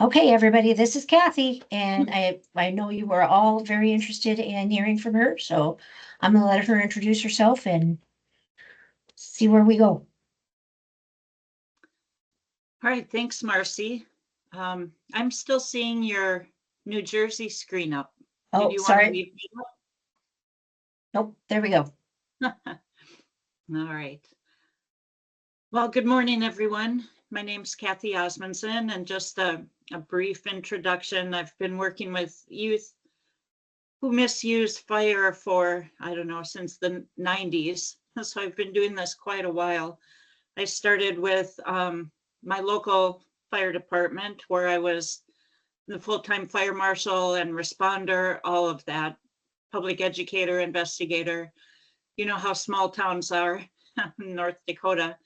Okay, everybody, this is Kathy, and I know you were all very interested in hearing from her, so I'm gonna let her introduce herself and see where we go. All right, thanks, Marcy. I'm still seeing your New Jersey screen up. Did Oh, you want to sorry. leave me Nope, there we go. up? All right. Well, good morning, everyone. My name's Kathy Osmondson, and just a brief introduction. I've been working with youth who misuse fire for, I don't know, since the 90s. So I've been doing this quite a while. I started with my local fire department where I was the full-time fire marshal and responder, all of that, public educator, investigator. You know how small towns are in North Dakota.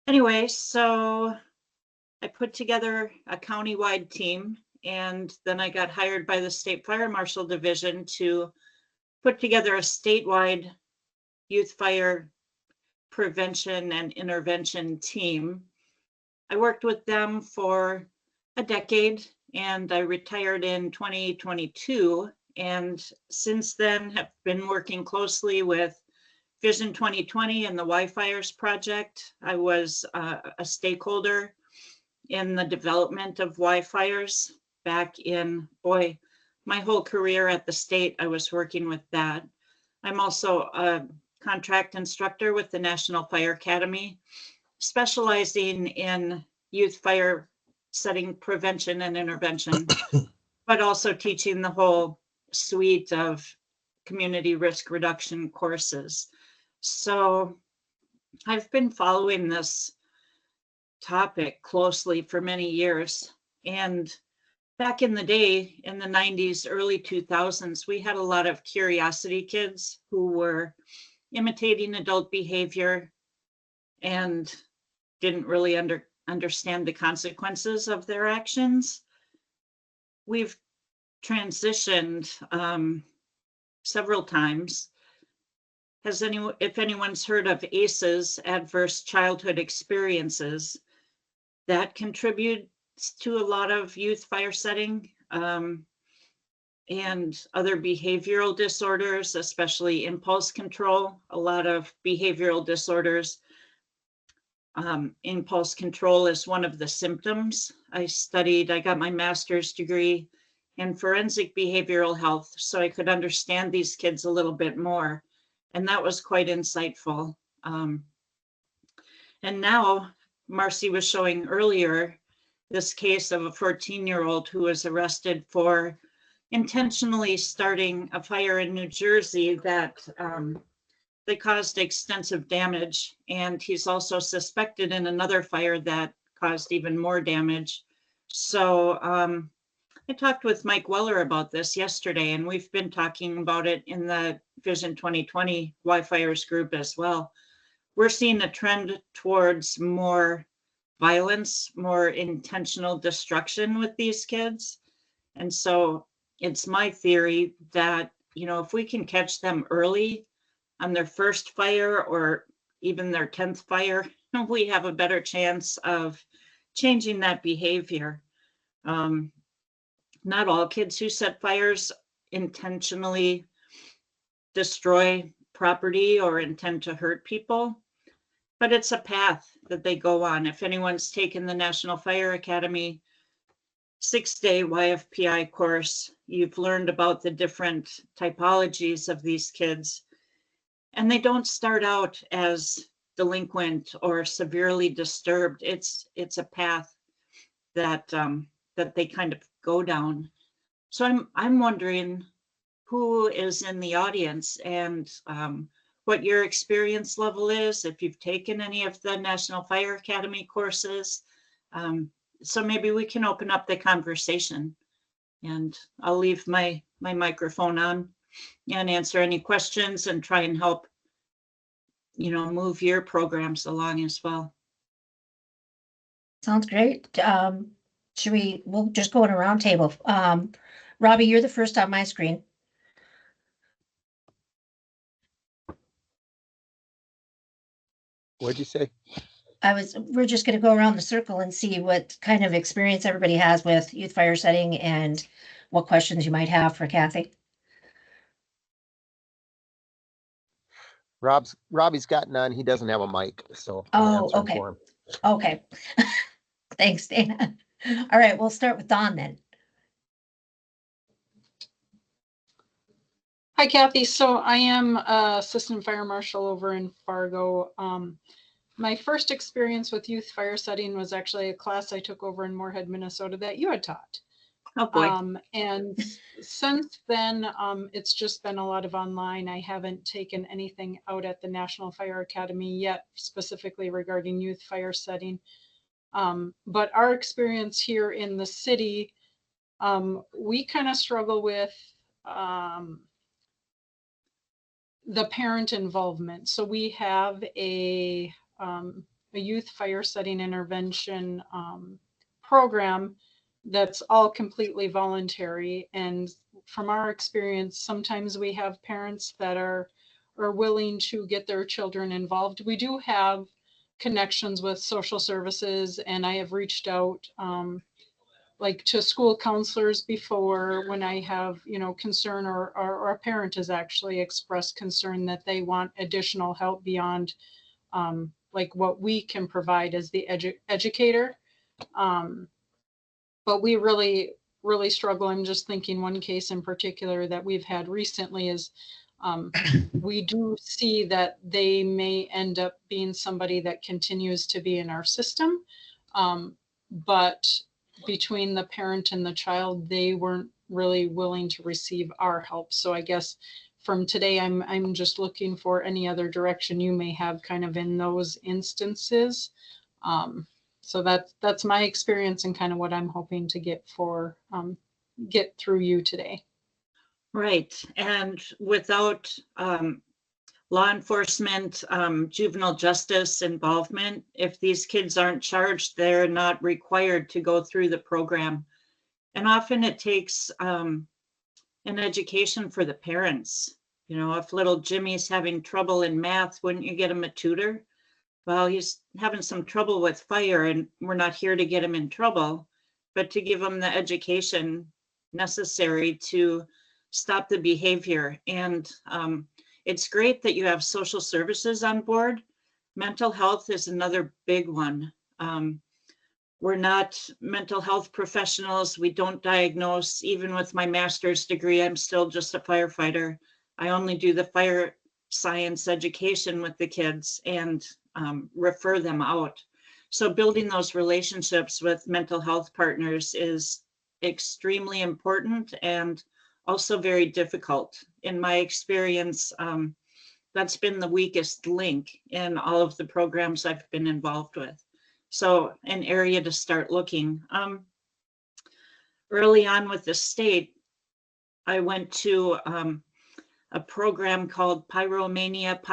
Anyway, so I put together a countywide team, and then I got hired by the State Fire Marshal Division to put together a statewide youth fire prevention and intervention team. I worked with them for a decade, and I retired in 2022. And since then have been working closely with Vision 2020 and the Y-Fires project. I was a stakeholder in the development of Y-Fires back in, boy, my whole career at the state, I was working with that. I'm also a contract instructor with the National Fire Academy, specializing in youth fire setting prevention and intervention, but also teaching the whole suite of community risk reduction courses. So I've been following this topic closely for many years. And back in the day, in the 90s, early 2000s, we had a lot of curiosity kids who were imitating adult behavior and didn't really understand the consequences of their actions. We've transitioned several times. If anyone's heard of ACEs, adverse childhood experiences, that contributes to a lot of youth fire setting and other behavioral disorders, especially impulse control. A lot of behavioral disorders. Impulse control is one of the symptoms. I got my master's degree in forensic behavioral health, so I could understand these kids a little bit more. And that was quite insightful. And now, Marcy was showing earlier this case of a 14-year-old who was arrested for intentionally starting a fire in New Jersey that caused extensive damage. And he's also suspected in another fire that caused even more damage. So I talked with Mike Weller about this yesterday, and we've been talking about it in the Vision 2020 Y-Fires group as well. We're seeing a trend towards more violence, more intentional destruction with these kids. And so it's my theory that, if we can catch them early on their first fire or even their 10th fire, we have a better chance of changing that behavior. Not all kids who set fires intentionally destroy property or intend to hurt people, but it's a path that they go on. If anyone's taken the National Fire Academy 6-day YFPI course, you've learned about the different typologies of these kids, and they don't start out as delinquent or severely disturbed. It's a path that they kind of go down. So I'm wondering who is in the audience and what your experience level is, if you've taken any of the National Fire Academy courses. So maybe we can open up the conversation, and I'll leave my microphone on and answer any questions and try and help, move your programs along as well. Sounds great. We'll just go in a round table. Robbie, you're the first on my screen. What'd you say? we're just gonna go around the circle and see what kind of experience everybody has with youth fire setting and what questions you might have for Kathy. Robbie's got none. He doesn't have a mic, so I'm Oh, answering okay. for him. Okay. Thanks, Dana. All right, we'll start with Dawn then. Hi, Kathy. So I am Assistant Fire Marshal over in Fargo. My first experience with youth fire setting was actually a class I took over in Moorhead, Minnesota that you had taught. Oh, boy. And since then, it's just been a lot of online. I haven't taken anything out at the National Fire Academy yet, specifically regarding youth fire setting. But our experience here in the city, we kind of struggle with the parent involvement. So we have a youth fire setting intervention program that's all completely voluntary. And from our experience, sometimes we have parents that are willing to get their children involved. We do have connections with social services, and I have reached out like to school counselors before when I have, concern or a parent has actually expressed concern that they want additional help beyond like what we can provide as the educator. But we really, really struggle. I'm just thinking one case in particular that we've had recently is we do see that they may end up being somebody that continues to be in our system. But between the parent and the child, they weren't really willing to receive our help. So I guess from today, I'm just looking for any other direction you may have kind of in those instances. So that's my experience and kind of what I'm hoping to get through you today. Right. And without law enforcement, juvenile justice involvement, if these kids aren't charged, they're not required to go through the program. And often it takes an education for the parents. If little Jimmy's having trouble in math, wouldn't you get him a tutor? Well, he's having some trouble with fire, and we're not here to get him in trouble, but to give him the education necessary to stop the behavior. And it's great that you have social services on board. Mental health is another big one. We're not mental health professionals. We don't diagnose. Even with my master's degree, I'm still just a firefighter. I only do the fire science education with the kids and refer them out. So building those relationships with mental health partners is extremely important and also very difficult. In my experience, that's been the weakest link in all of the programs I've been involved with. So an area to start looking. Early on with the state, I went to a program called Pyrophilia,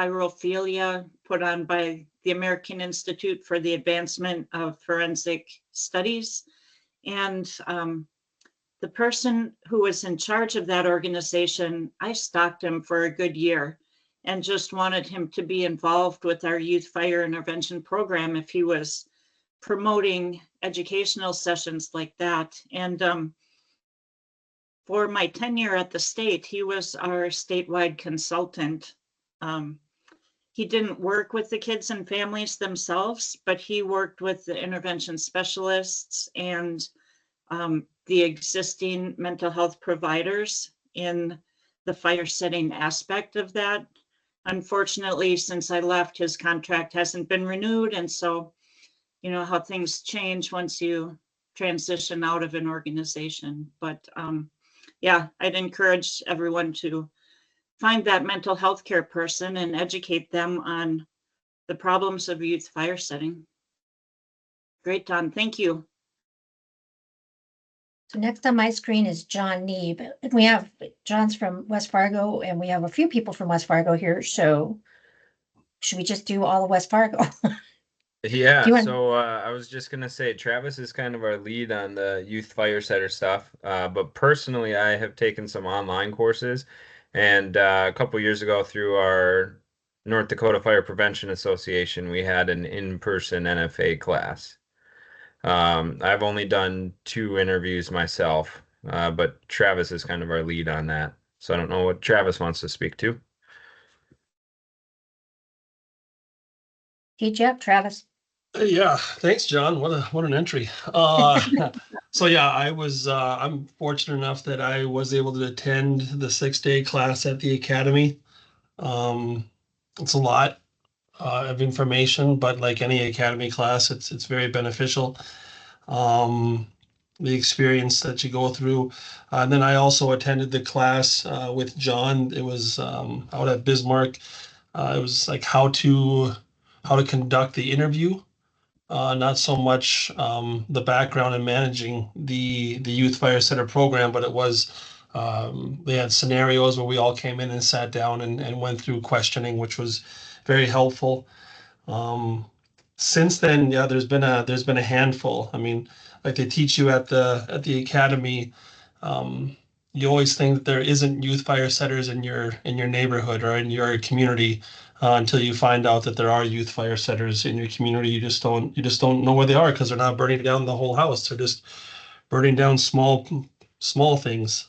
put on by the American Institute for the Advancement of Forensic Studies. And the person who was in charge of that organization, I stalked him for a good year and just wanted him to be involved with our youth fire intervention program if he was promoting educational sessions like that. And for my tenure at the state, he was our statewide consultant. He didn't work with the kids and families themselves, but he worked with the intervention specialists and the existing mental health providers in the fire setting aspect of that. Unfortunately, since I left, his contract hasn't been renewed. And so, how things change once you transition out of an organization. But yeah, I'd encourage everyone to find that mental health care person and educate them on the problems of youth fire setting. Great, Don. Thank you. So next on my screen is John Neeb. And we have, John's from West Fargo, and we have a few people from West Fargo here. So should we just do all of West Fargo? Yeah, You want- so I was just gonna say Travis is kind of our lead on the youth fire setter stuff, but personally I have taken some online courses, and a couple years ago through our North Dakota Fire Prevention Association, we had an in-person NFA class. I've only done 2 interviews myself, but Travis is kind of our lead on that. So I don't know what Travis wants to speak to. Hey, Jeff, Travis. Yeah, thanks, John. What an entry. So yeah, I'm fortunate enough that I was able to attend the 6-day class at the academy. It's a lot of information, but like any academy class, it's very beneficial. Um, the experience that you go through. And then I also attended the class with John. It was out at Bismarck. It was like how to conduct the interview, not so much the background in managing the youth fire center program, but it was they had scenarios where we all came in and sat down and went through questioning, which was very helpful. Um, since then, yeah, there's been a handful. I mean, like they teach you at the academy, um, you always think that there isn't youth fire setters in your neighborhood or in your community until you find out that there are youth fire setters in your community. You just don't know where they are because they're not burning down the whole house. They're just burning down small things.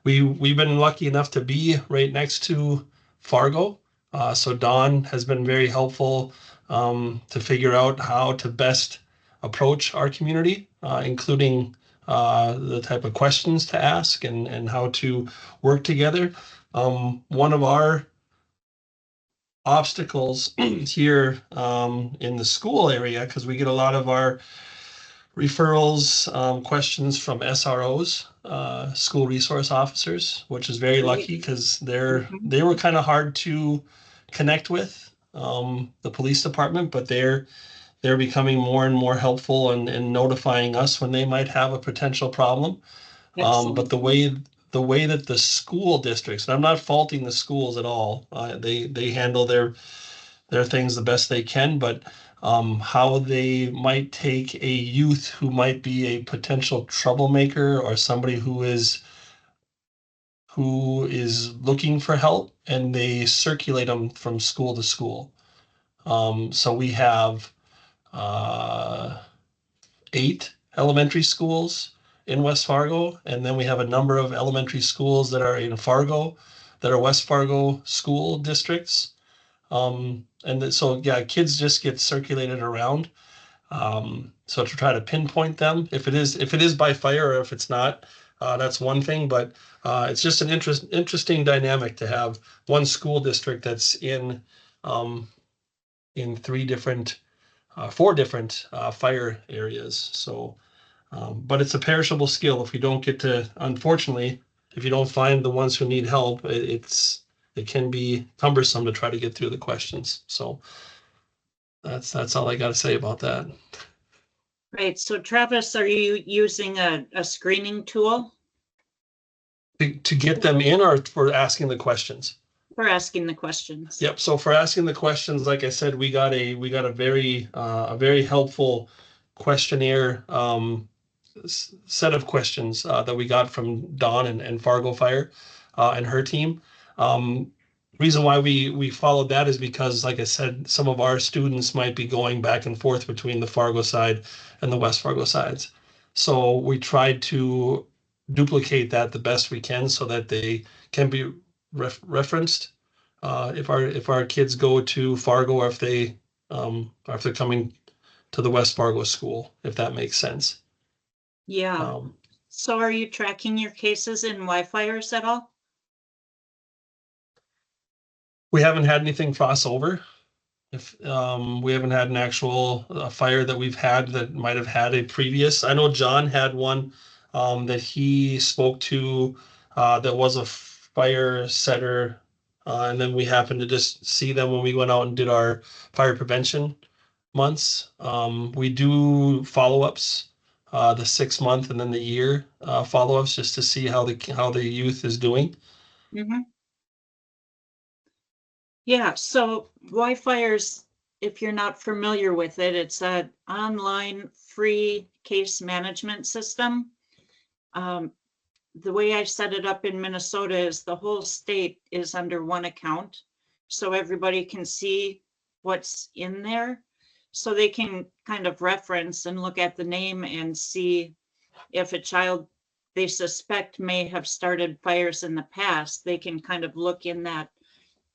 We've been lucky enough to be right next to Fargo. So Don has been very helpful to figure out how to best approach our community, including the type of questions to ask and how to work together. One of our obstacles here in the school area, because we get a lot of our referrals, questions from SROs, school resource officers, which is very Great. lucky because Mhm. they were kind of hard to connect with, the police department, but they're becoming more and more helpful in notifying us when they might have a potential problem. But Excellent. the way that the school districts, and I'm not faulting the schools at all, they handle their things the best they can, but how they might take a youth who might be a potential troublemaker or somebody who is looking for help, and they circulate them from school to school. So we have uh, 8 elementary schools in West Fargo, and then we have a number of elementary schools that are in Fargo, that are West Fargo school districts. So yeah, kids just get circulated around. So to try to pinpoint them, if it is by fire or if it's not, that's one thing. But it's just an interesting dynamic to have one school district that's in 4 different fire areas. So, but it's a perishable skill. If you don't get to, unfortunately, if you don't find the ones who need help, it can be cumbersome to try to get through the questions. So that's all I got to say about that. Right. So Travis, are you using a screening tool To get them in or for asking the questions? for asking the questions? Yep. So for asking the questions, like I said, we got a very helpful questionnaire, set of questions that we got from Dawn and Fargo Fire and her team. Reason why we followed that is because, like I said, some of our students might be going back and forth between the Fargo side and the West Fargo sides. So we tried to duplicate that the best we can so that they can be referenced if our kids go to Fargo, or if they're coming to the West Fargo school, if that makes sense. Yeah. Um, So are you tracking your cases in Wi-Fiers at all? we haven't had anything cross over. If we haven't had an actual fire that we've had that might have had a previous. I know John had one that he spoke to that was a fire setter, and then we happened to just see them when we went out and did our fire prevention months. We do follow-ups, the 6 month and then the year follow-ups, just to see how the youth is doing. Mm-hmm. Yeah, so Wi-Fiers, if you're not familiar with it, it's an online free case management system. The way I set it up in Minnesota is the whole state is under one account. so everybody can see what's in there. So they can kind of reference and look at the name and see if a child they suspect may have started fires in the past, they can kind of look in that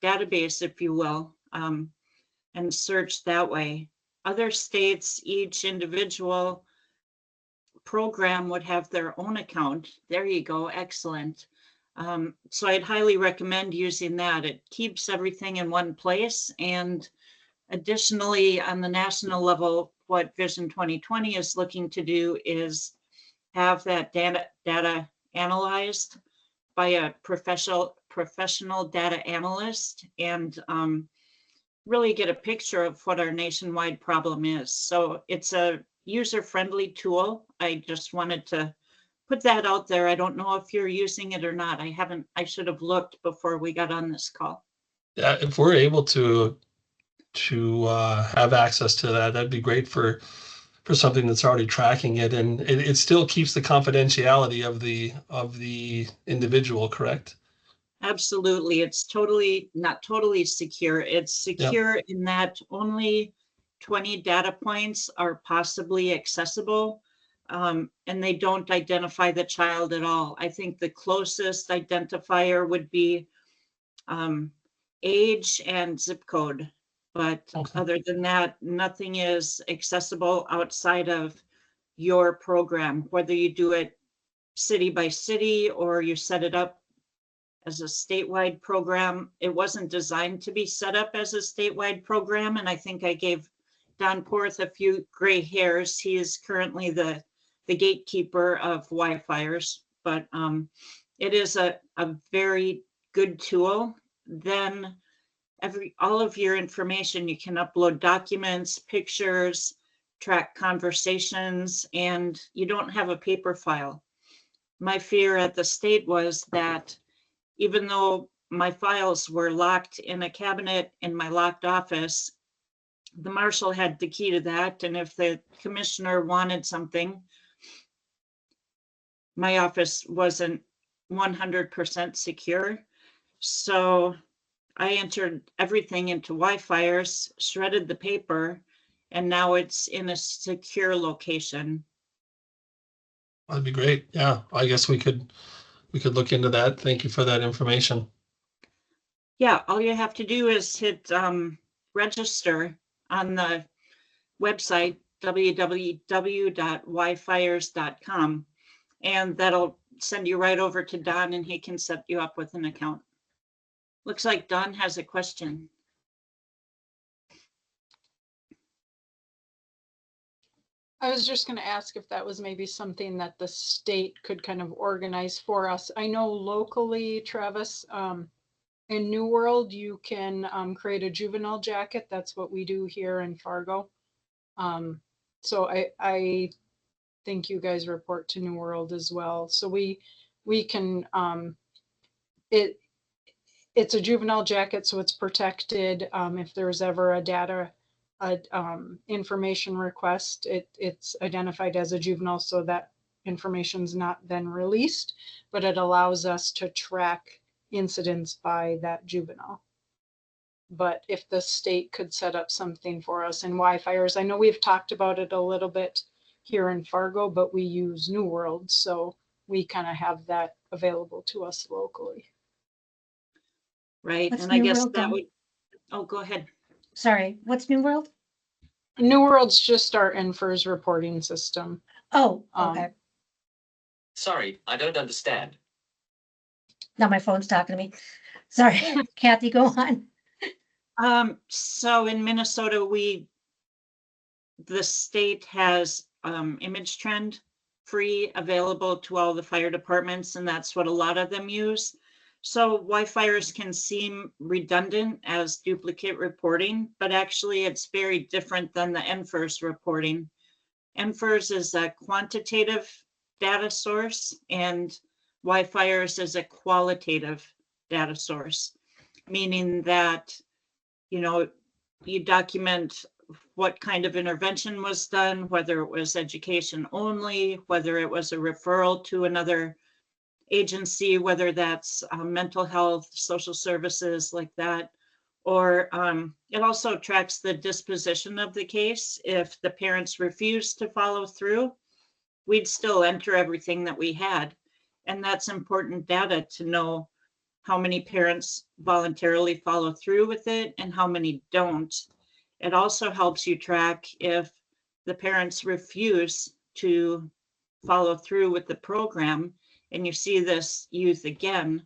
database, if you will, and search that way. Other states, each individual program would have their own account. There you go, excellent. So I'd highly recommend using that. It keeps everything in one place. And additionally, on the national level, what Vision 2020 is looking to do is have that data analyzed by a professional data analyst and really get a picture of what our nationwide problem is. So it's a user-friendly tool. I just wanted to put that out there. I don't know if you're using it or not. I should have looked before we got on this call. Yeah, if we're able to have access to that, that'd be great for something that's already tracking it, and it still keeps the confidentiality of the individual, correct? Absolutely. It's not totally secure. It's secure in that only 20 data points are possibly accessible, and they don't identify the child at all. I think the closest identifier would be age and zip code. But Okay. other than that, nothing is accessible outside of your program, whether you do it city by city or you set it up as a statewide program. It wasn't designed to be set up as a statewide program. And I think I gave Don Porth a few gray hairs. He is currently the gatekeeper of wildfires, but it is a very good tool. Then all of your information, you can upload documents, pictures, track conversations, and you don't have a paper file. My fear at the state was that even though my files were locked in a cabinet in my locked office, the marshal had the key to that. And if the commissioner wanted something, my office wasn't 100% secure. So I entered everything into Wi-Fiers, shredded the paper, and now it's in a secure location. That'd be great. Yeah, I guess we could look into that. Thank you for that information. Yeah, all you have to do is hit register on the website www.wifires.com, and that'll send you right over to Don and he can set you up with an account. Looks like Don has a question. I was just going to ask if that was maybe something that the state could kind of organize for us. I know locally, Travis, in New World, you can create a juvenile jacket. That's what we do here in Fargo. So I think you guys report to New World as well. So we can, it's a juvenile jacket, so it's protected. If there's ever a data information request, it's identified as a juvenile, so that information's not then released, but it allows us to track incidents by that juvenile. But if the state could set up something for us in Wi-Fiers, I know we've talked about it a little bit here in Fargo, but we use New World, so we kind of have that available to us locally. Right, What's and I New guess World, that Don? would, oh, go ahead. Sorry, what's New World? New World's just our NFIRS reporting system. Oh, okay. Sorry, I don't understand. Now my phone's talking to me. Sorry, Kathy, go on. So in Minnesota, the state has image trend free available to all the fire departments, and that's what a lot of them use. So Wi-Fiers can seem redundant as duplicate reporting, but actually it's very different than the NFIRS reporting. NFIRS is a quantitative data source and Wi-Fiers is a qualitative data source, meaning that, you document what kind of intervention was done, whether it was education only, whether it was a referral to another agency, whether that's mental health, social services like that, Or it also tracks the disposition of the case. If the parents refuse to follow through, we'd still enter everything that we had. And that's important data to know how many parents voluntarily follow through with it and how many don't. It also helps you track if the parents refuse to follow through with the program and you see this youth again,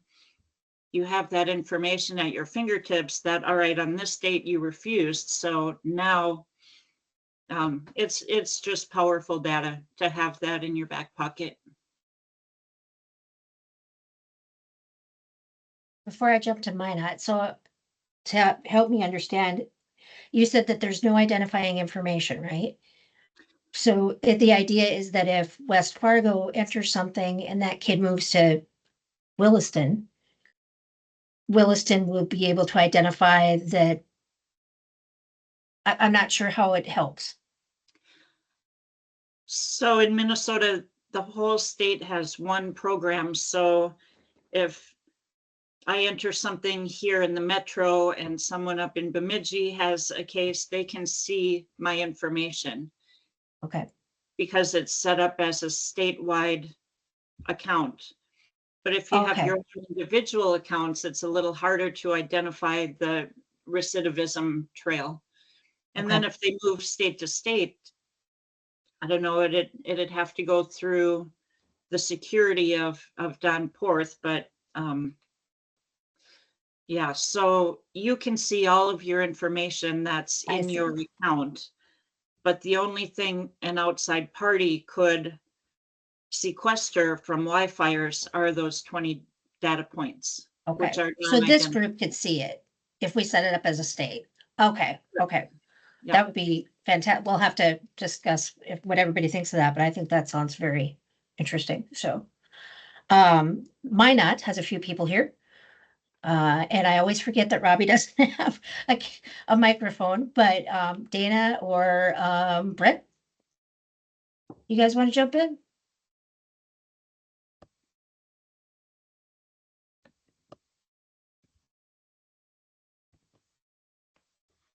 you have that information at your fingertips that, all right, on this date you refused. So now it's just powerful data to have that in your back pocket. Before I jump to Minot, so to help me understand, you said that there's no identifying information, right? So the idea is that if West Fargo enters something and that kid moves to Williston, Williston will be able to identify that. I'm not sure how it helps. So in Minnesota, the whole state has one program. So if I enter something here in the metro and someone up in Bemidji has a case, they can see my information Okay, because it's set up as a statewide account. But if you have Okay. your individual accounts, it's a little harder to identify the recidivism trail. And then Okay. if they move state to state, I don't know, it'd have to go through the security of Don Porth, but yeah, so you can see all of your information that's I in see. your account. But the only thing an outside party could sequester from Wi-Fiers are those 20 data points, Okay, which are so this non-identified. group could see it if we set it up as a state. Okay, okay. Yeah. That would be fantastic. We'll have to discuss what everybody thinks of that, but I think that sounds very interesting. So Minot has a few people here. And I always forget that Robbie doesn't have a microphone, but Dana or Brett, you guys want to jump in?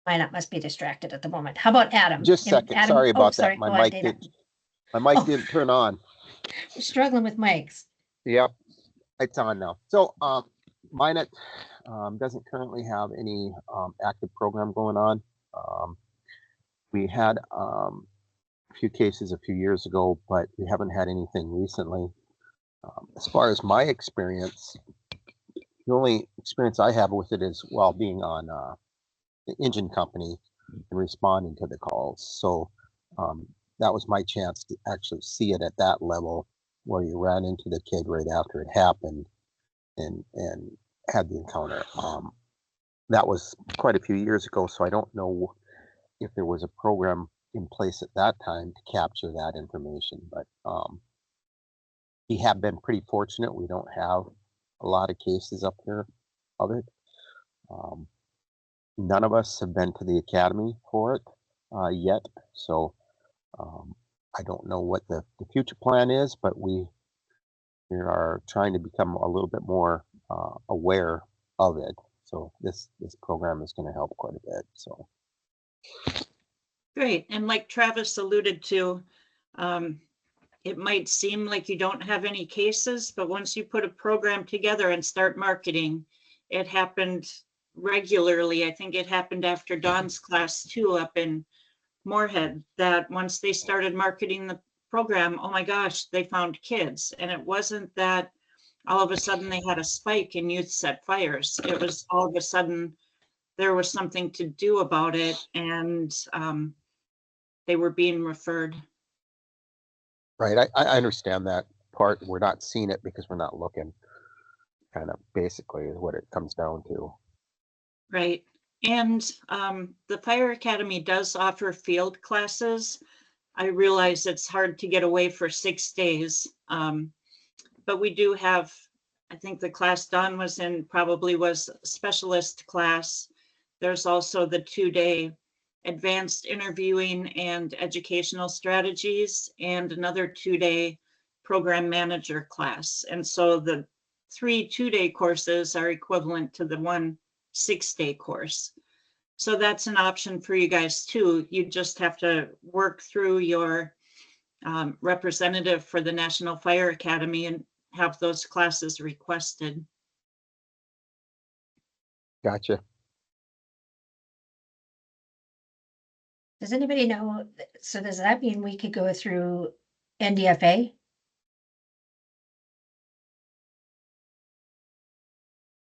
Minot must be distracted at the moment. How about Adam? Just a second. Adam, Sorry about that. sorry. My Go ahead, mic Dana. my mic Oh. didn't turn on. We're struggling with mics. Yep, it's on now. So Minot doesn't currently have any active program going on. We had a few cases a few years ago, but we haven't had anything recently. As far as my experience, the only experience I have with it is while being on the engine company and responding to the calls. So that was my chance to actually see it at that level where you ran into the kid right after it happened and had the encounter. That was quite a few years ago, so I don't know if there was a program in place at that time to capture that information, but we have been pretty fortunate. We don't have a lot of cases up here of it. None of us have been to the academy for it yet, so I don't know what the future plan is, but we are trying to become a little bit more aware of it. So this program is going to help quite a bit. So Great. And like Travis alluded to, it might seem like you don't have any cases, but once you put a program together and start marketing, it happened regularly. I think it happened after Dawn's class too, up in Moorhead, that once they started marketing the program, oh my gosh, they found kids. And it wasn't that all of a sudden they had a spike in youth set fires. It was all of a sudden there was something to do about it, and they were being referred. right, I understand that part. We're not seeing it because we're not looking. Kind of basically is what it comes down to. Right. And the Fire Academy does offer field classes. I realize it's hard to get away for 6 days, but we do have, I think the class Don was in probably was specialist class. There's also the 2-day advanced interviewing and educational strategies and another 2-day program manager class. And so the 3 2-day courses are equivalent to the 1 6-day course. So that's an option for you guys too. You just have to work through your representative for the National Fire Academy and have those classes requested. Gotcha. Does anybody know, so does that mean we could go through NDFA?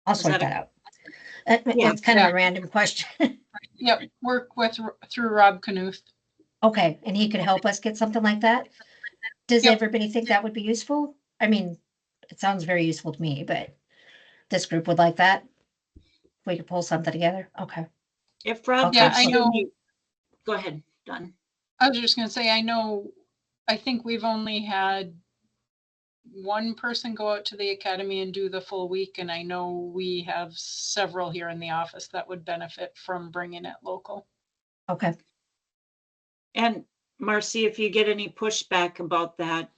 I'll Is sort that a- that out. Yeah. It's kind of Yeah. a random question. Yep, work with, through Rob Knuth. Okay, and he could help us get something like that? Does Yep. everybody think that would be useful? I mean, it sounds very useful to me, but this group would like that? We could pull something together? Okay. If Rob Yeah, gives I you know. any- Go ahead, Don. I was just gonna say, I think we've only had one person go out to the academy and do the full week, and I know we have several here in the office that would benefit from bringing it local. Okay, And Marcy, if you get any pushback about that,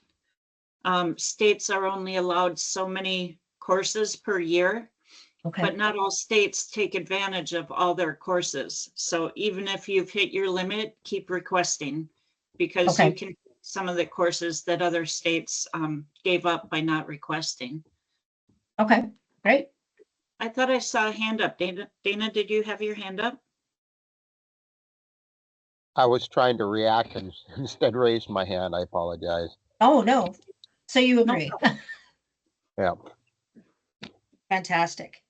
states are only allowed so many courses per year, okay, but not all states take advantage of all their courses. So even if you've hit your limit, keep requesting, because you Okay. can some of the courses that other states gave up by not requesting. okay, great. I thought I saw a hand up. Dana, did you have your hand up? I was trying to react and instead raised my hand. I apologize. Oh, no. So you No agree? Yeah. Fantastic.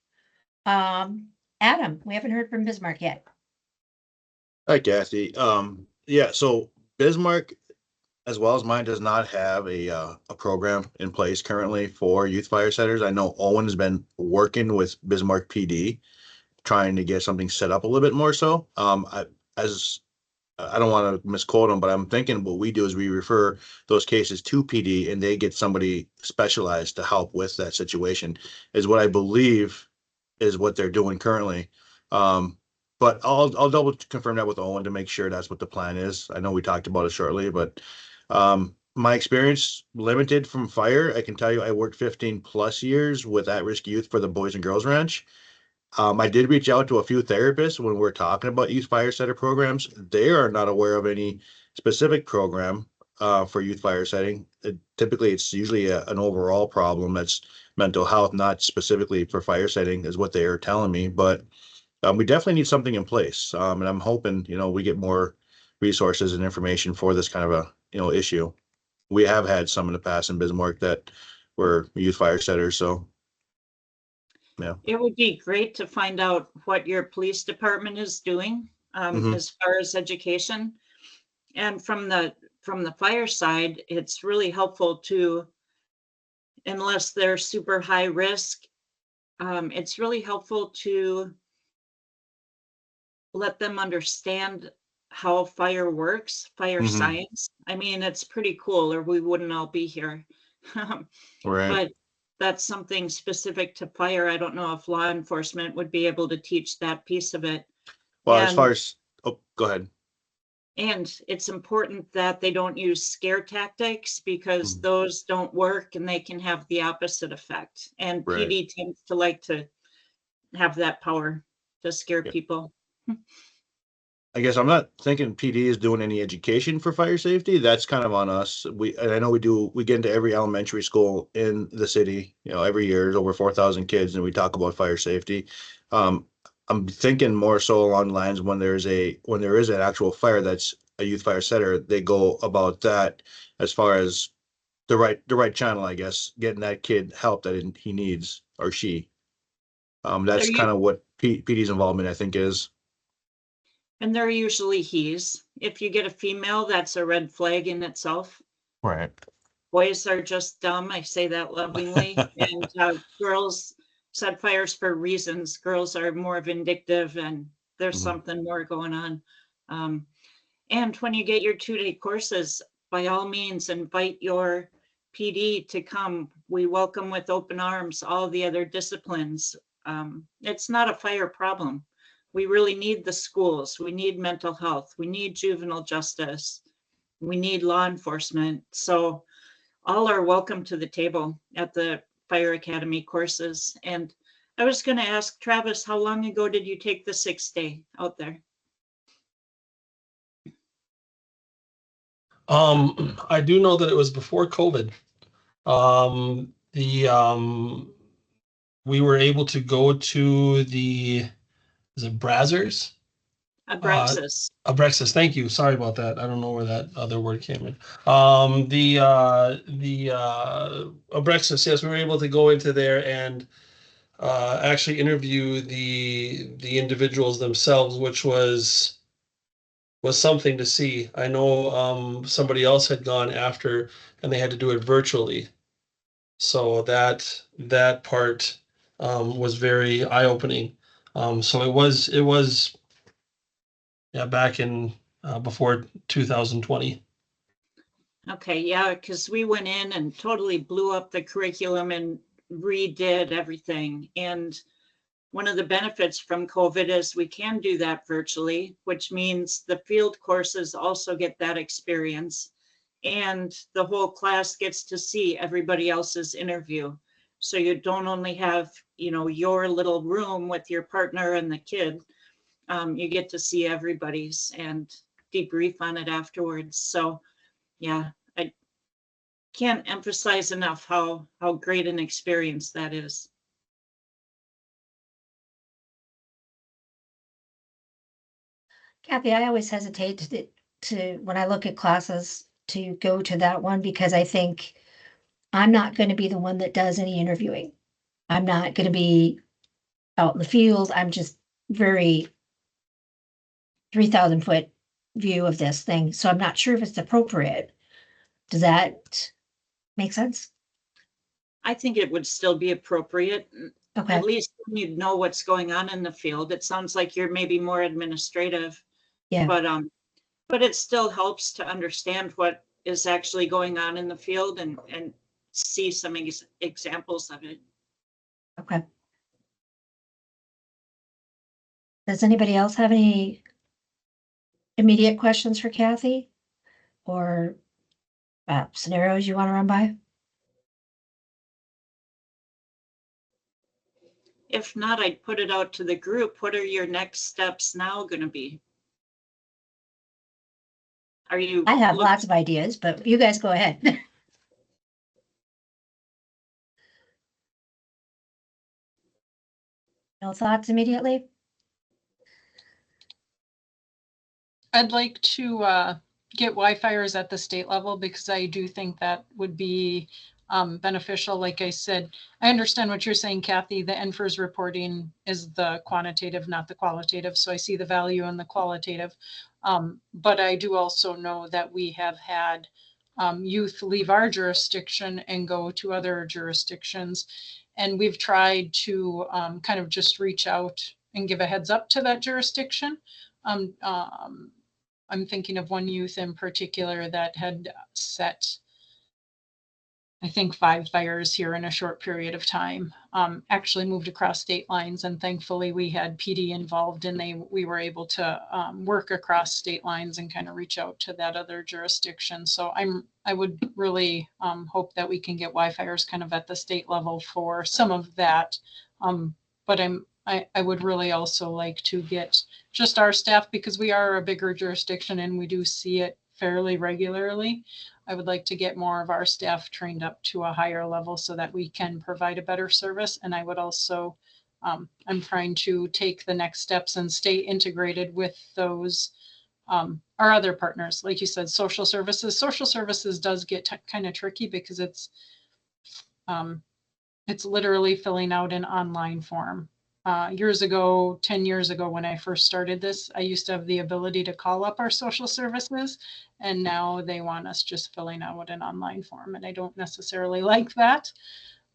Adam, we haven't heard from Bismarck yet. Hi, Kathy. Yeah, so Bismarck, as well as mine, does not have a program in place currently for youth fire setters. I know Owen has been working with Bismarck PD, trying to get something set up a little bit more so. I don't want to misquote them, but I'm thinking what we do is we refer those cases to PD and they get somebody specialized to help with that situation, is what I believe is what they're doing currently. But I'll double confirm that with Owen to make sure that's what the plan is. I know we talked about it shortly, but my experience limited from fire. I can tell you I worked 15 plus years with at-risk youth for the Boys and Girls Ranch. I did reach out to a few therapists when we're talking about youth fire setter programs. They are not aware of any specific program for youth fire setting. Typically, it's usually an overall problem that's mental health, not specifically for fire setting, is what they are telling me. But we definitely need something in place, and I'm hoping we get more resources and information for this kind of a issue. We have had some in the past in Bismarck that were youth fire setters, so. Yeah. It would be great to find out what your police department is doing Mhm. as far as education. And from the fire side, it's really helpful to, unless they're super high risk, it's really helpful to let them understand how fire works, fire Mhm. science. I mean, it's pretty cool, or we wouldn't all be here. Right. But that's something specific to fire. I don't know if law enforcement would be able to teach that piece of it. Well, as And- far as, oh, go ahead. And it's important that they don't use scare tactics, because Mhm. those don't work and they can have the opposite effect. And Right. PD tends to like to have that power to scare Yeah. people. I guess I'm not thinking PD is doing any education for fire safety. That's kind of on us. And I know we get into every elementary school in the city, every year. There's over 4,000 kids and we talk about fire safety. I'm thinking more so along the lines when there is an actual fire that's a youth fire setter, they go about that as far as the right channel, I guess, getting that kid help that he needs, or she. That's They're kind of what PD's involvement, I think, is. And they're usually he's. If you get a female, that's a red flag in itself. Right. Boys are just dumb. I say that lovingly. And girls set fires for reasons. Girls are more vindictive and there's Mhm. something more going on. And when you get your 2-day courses, by all means, invite your PD to come. We welcome with open arms all the other disciplines. It's not a fire problem. We really need the schools. We need mental health. We need juvenile justice. We need law enforcement. So all are welcome to the table at the Fire Academy courses. And I was gonna ask Travis, how long ago did you take the 6-day out there? I do know that it was before COVID. We were able to go to is it Brazzers? Abraxas. Abrexas, thank you. Sorry about that. I don't know where that other word came in. Abrexas, yes, we were able to go into there and actually interview the individuals themselves, which was something to see. I know somebody else had gone after and they had to do it virtually. So that part was very eye-opening. So it was yeah, back in before 2020. Okay, yeah, because we went in and totally blew up the curriculum and redid everything. And one of the benefits from COVID is we can do that virtually, which means the field courses also get that experience. And the whole class gets to see everybody else's interview. So you don't only have, your little room with your partner and the kid. You get to see everybody's and debrief on it afterwards. So yeah, I can't emphasize enough how great an experience that is. Kathy, I always hesitate to when I look at classes to go to that one because I think I'm not going to be the one that does any interviewing. I'm not going to be out in the field. I'm just very 3,000-foot view of this thing. So I'm not sure if it's appropriate. Does that make sense? I think it would still be appropriate. Okay. At least you'd know what's going on in the field. It sounds like you're maybe more administrative, Yeah. but it still helps to understand what is actually going on in the field and see some examples of it. Okay. Does anybody else have any immediate questions for Kathy or scenarios you want to run by? If not, I'd put it out to the group. What are your next steps now going to be? Are you? I have lots of ideas, but you guys go ahead. No thoughts immediately? I'd like to get Wi-Fiers at the state level because I do think that would be beneficial. Like I said, I understand what you're saying, Kathy. The NFIRS reporting is the quantitative, not the qualitative. So I see the value in the qualitative. But I do also know that we have had youth leave our jurisdiction and go to other jurisdictions. And we've tried to kind of just reach out and give a heads up to that jurisdiction. I'm thinking of one youth in particular that had set, I think, 5 fires here in a short period of time, actually moved across state lines. And thankfully we had PD involved and we were able to work across state lines and kind of reach out to that other jurisdiction. So I would really hope that we can get Wi-Fiers kind of at the state level for some of that. But I would really also like to get just our staff, because we are a bigger jurisdiction and we do see it fairly regularly. I would like to get more of our staff trained up to a higher level so that we can provide a better service. And I would also, I'm trying to take the next steps and stay integrated with those, our other partners. Like you said, social services. Social services does get kind of tricky because it's literally filling out an online form. Years ago, 10 years ago, when I first started this, I used to have the ability to call up our social services, and now they want us just filling out an online form. And I don't necessarily like that.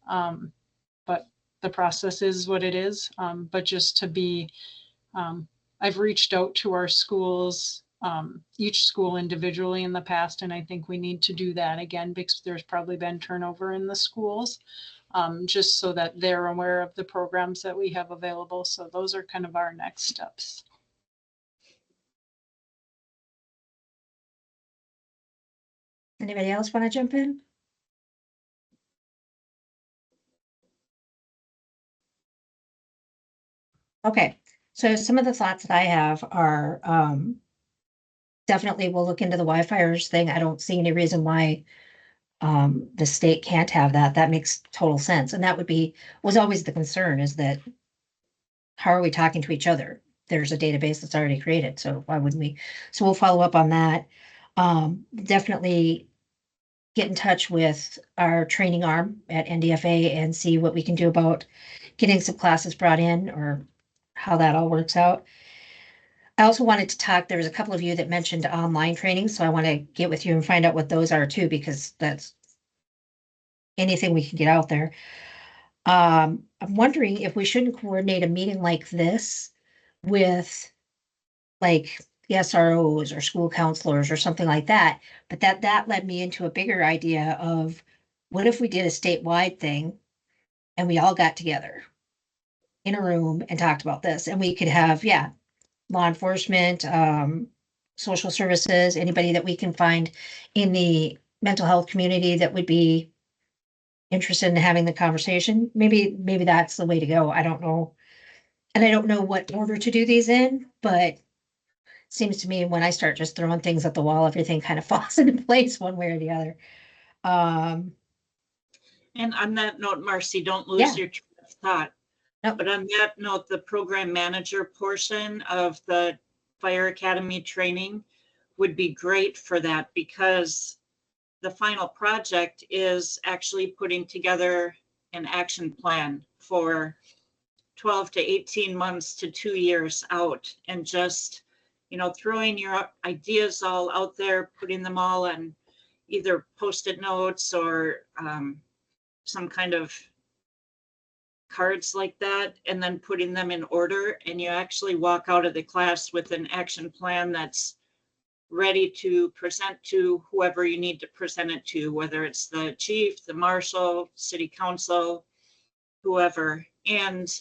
But the process is what it is. But just to be, I've reached out to our schools, each school individually in the past, and I think we need to do that again because there's probably been turnover in the schools. Just so that they're aware of the programs that we have available. So those are kind of our next steps. Anybody else want to jump in? Okay, so some of the thoughts that I have are, definitely we'll look into the Wi-Fiers thing. I don't see any reason why the state can't have that. That makes total sense. And that was always the concern, is that how are we talking to each other? There's a database that's already created, so why wouldn't we? So we'll follow up on that. Definitely get in touch with our training arm at NDFA and see what we can do about getting some classes brought in, or how that all works out. I also wanted to talk, there was a couple of you that mentioned online training, so I want to get with you and find out what those are too, because that's anything we can get out there. I'm wondering if we shouldn't coordinate a meeting like this with, like, the SROs or school counselors or something like that. But that led me into a bigger idea of, what if we did a statewide thing and we all got together in a room and talked about this, and we could have, yeah, law enforcement, social services, anybody that we can find in the mental health community that would be interested in having the conversation. Maybe that's the way to go. I don't know. And I don't know what order to do these in, but it seems to me when I start just throwing things at the wall, everything kind of falls into place one way or the other. And on that note, Marcy, don't lose Yeah. your train of thought. No. But on that note, the program manager portion of the Fire Academy training would be great for that, because the final project is actually putting together an action plan for 12 to 18 months to 2 years out, and just, throwing your ideas all out there, putting them all on either post-it notes or some kind of cards like that, and then putting them in order, and you actually walk out of the class with an action plan that's ready to present to whoever you need to present it to, whether it's the chief, the marshal, city council, whoever. And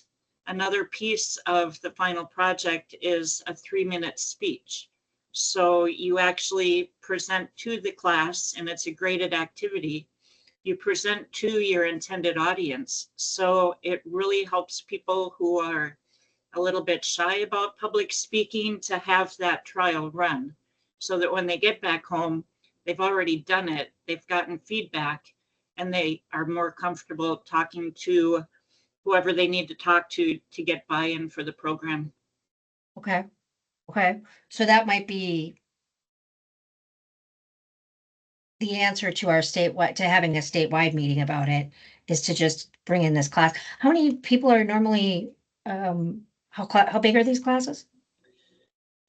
another piece of the final project is a 3-minute speech. So you actually present to the class, and it's a graded activity. You present to your intended audience. So it really helps people who are a little bit shy about public speaking to have that trial run, so that when they get back home, they've already done it, they've gotten feedback, and they are more comfortable talking to whoever they need to talk to get buy-in for the program. Okay. So that might be the answer to our statewide, to having a statewide meeting about it, is to just bring in this class. How many people are normally, how big are these classes?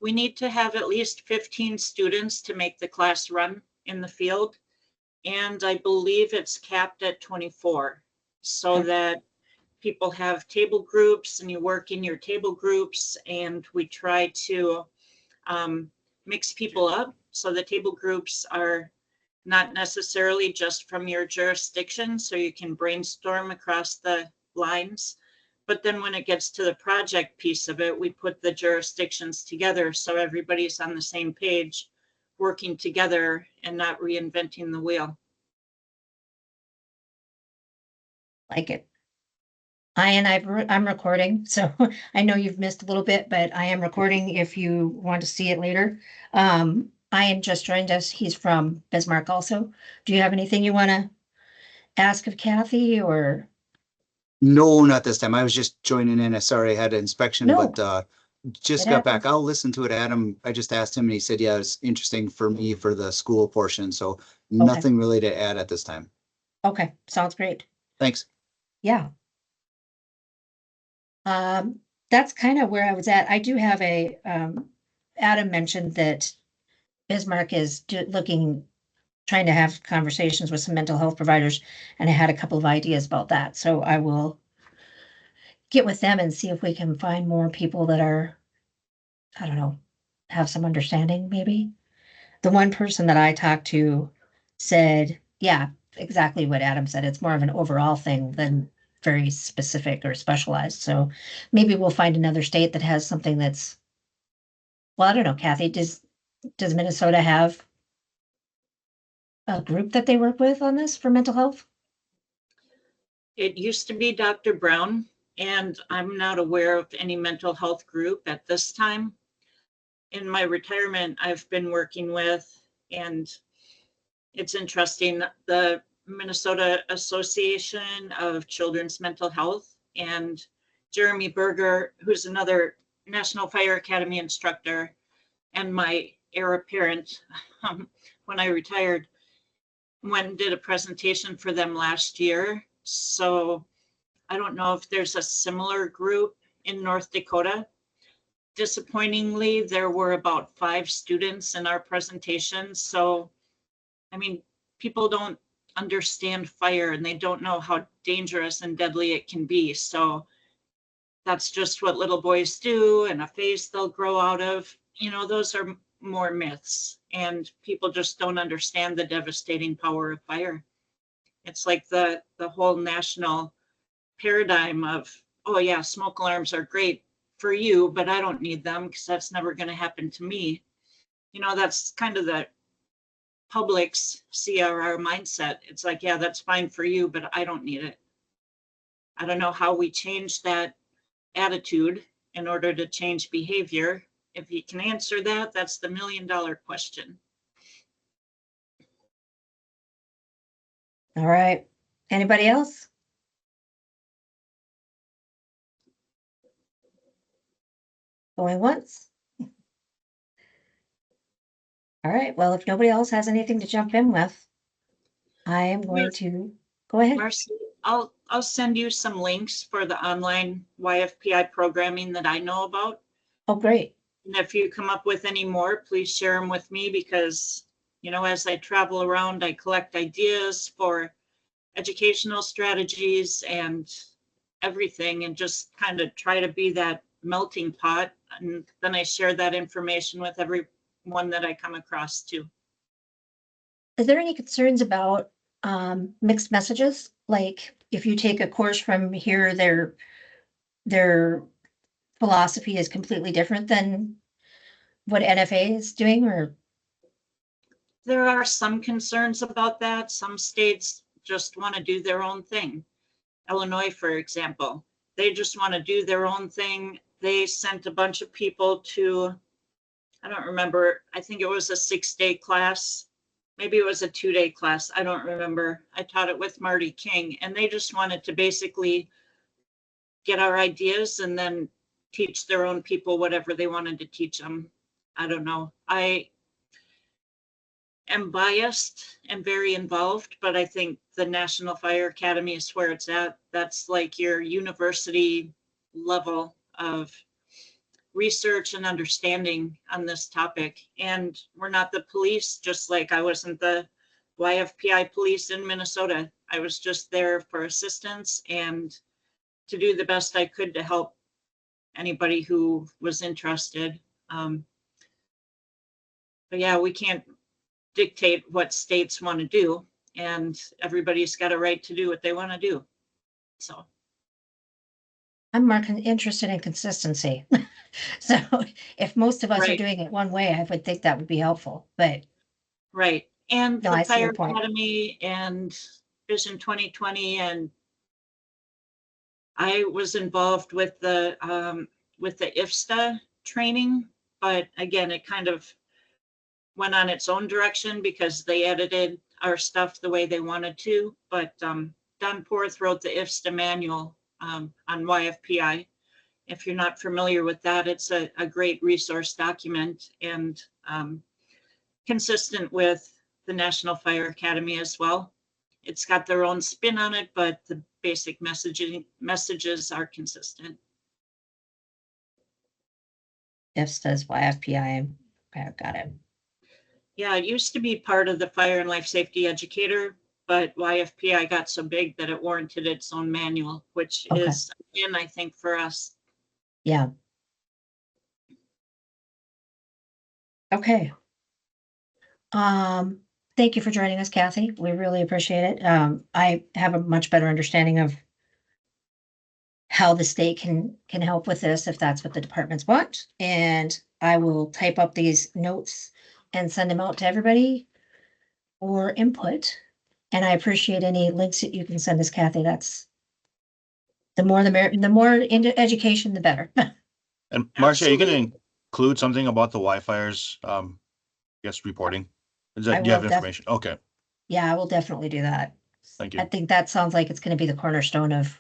We need to have at least 15 students to make the class run in the field. And I believe it's capped at 24, so Okay. that people have table groups and you work in your table groups, and we try to mix people up. So the table groups are not necessarily just from your jurisdiction, so you can brainstorm across the lines. But then when it gets to the project piece of it, we put the jurisdictions together so everybody's on the same page, working together and not reinventing the wheel. Like it. I'm recording, so I know you've missed a little bit, but I am recording if you want to see it later. Ian just joined us. He's from Bismarck also. Do you have anything you want to ask of Kathy, or? No, not this time. I was just joining in. Sorry, I had an inspection, No. but just It got back. happens. I'll listen to it, Adam. I just asked him and he said, yeah, it's interesting for me for the school portion. So nothing really to add at this time. Okay, sounds great. Thanks. Yeah. That's kind of where I was at. I do have Adam mentioned that Bismarck is trying to have conversations with some mental health providers, and I had a couple of ideas about that. So I will get with them and see if we can find more people that are, I don't know, have some understanding maybe. The one person that I talked to said, yeah, exactly what Adam said. It's more of an overall thing than very specific or specialized. So maybe we'll find another state that has something that's, well, I don't know, Kathy, does Minnesota have a group that they work with on this for mental health? It used to be Dr. Brown, And I'm not aware of any mental health group at this time. In my retirement, I've been working with, and it's interesting, the Minnesota Association of Children's Mental Health, and Jeremy Berger, who's another National Fire Academy instructor and my heir apparent when I retired, went and did a presentation for them last year. So I don't know if there's a similar group in North Dakota. Disappointingly, there were about 5 students in our presentation. So, I mean, people don't understand fire and they don't know how dangerous and deadly it can be. So that's just what little boys do and a phase they'll grow out of. You know, those are more myths, and people just don't understand the devastating power of fire. It's like the whole national paradigm of, oh yeah, smoke alarms are great for you, but I don't need them because that's never going to happen to me. You know, that's kind of the public's CRR mindset. It's like, yeah, that's fine for you, but I don't need it. I don't know how we change that attitude in order to change behavior. If you can answer that, that's the $1 million question. All right. Anybody else? Going once? All right. Well, if nobody else has anything to jump in with, I am going to go ahead. Marcy, I'll send you some links for the online YFPI programming that I know about. Oh, great. And if you come up with any more, please share them with me, because, you know, as I travel around, I collect ideas for educational strategies and everything, and just kind of try to be that melting pot. And then I share that information with everyone that I come across too. Is there any concerns about mixed messages? Like if you take a course from here, their philosophy is completely different than what NFA is doing, or? There are some concerns about that. Some states just want to do their own thing. Illinois, for example, they just want to do their own thing. They sent a bunch of people to, I don't remember, I think it was a 6-day class. Maybe it was a 2-day class. I don't remember. I taught it with Marty King, and they just wanted to basically get our ideas and then teach their own people whatever they wanted to teach them. I don't know. I am biased and very involved, but I think the National Fire Academy is where it's at. That's like your university level of research and understanding on this topic. And we're not the police, just like I wasn't the YFPI police in Minnesota. I was just there for assistance and to do the best I could to help anybody who was interested. But yeah, we can't dictate what states want to do, and everybody's got a right to do what they want to do. So I'm more interested in consistency. So if most of us are Right. doing it one way, I would think that would be helpful, but right. And No, the I see Fire your point. Academy and Vision 2020, and I was involved with the IFSTA training, but again, it kind of went on its own direction because they edited our stuff the way they wanted to. But Don Porth wrote the IFSTA manual on YFPI. If you're not familiar with that, it's a great resource document, and consistent with the National Fire Academy as well. It's got their own spin on it, but the basic messages are consistent. IFSTA's YFPI. Okay, got it. Yeah, it used to be part of the Fire and Life Safety Educator, but YFPI got so big that it warranted its own manual, which Okay. is, again, I think for us. Yeah. Okay. Thank you for joining us, Kathy. We really appreciate it. I have a much better understanding of how the state can help with this if that's what the departments want. And I will type up these notes and send them out to everybody for input. And I appreciate any links that you can send us, Kathy. That's The more the more into education, the better. And Marcia, are you Absolutely. gonna include something about the Wi-Fi's, guest reporting? Is I that, do you have will def- information? Okay, Yeah, I will definitely do that. thank I you. think that sounds like it's gonna be the cornerstone of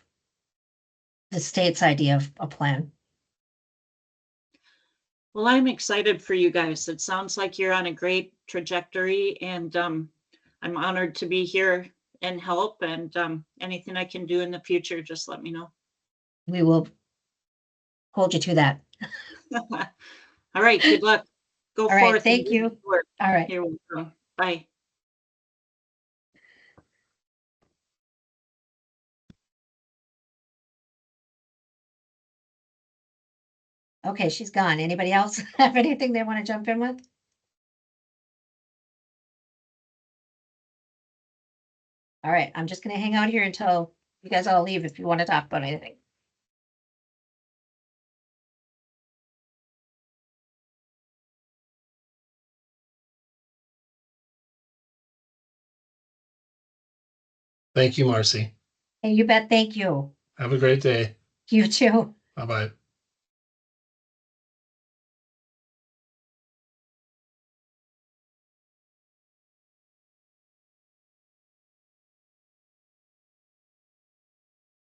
the state's idea of a plan. Well, I'm excited for you guys. It sounds like you're on a great trajectory, and I'm honored to be here and help. And anything I can do in the future, just let me know. We will hold you to that. All right, good luck. Go All right, forth. and thank do you. good work. All right. You're welcome. Bye. Okay, she's gone. Anybody else have anything they want to jump in with? All right, I'm just gonna hang out here until you guys all leave if you want to talk about anything. Thank you, Marcy. Hey, you bet. Thank you. Have a great day. You too. Bye-bye.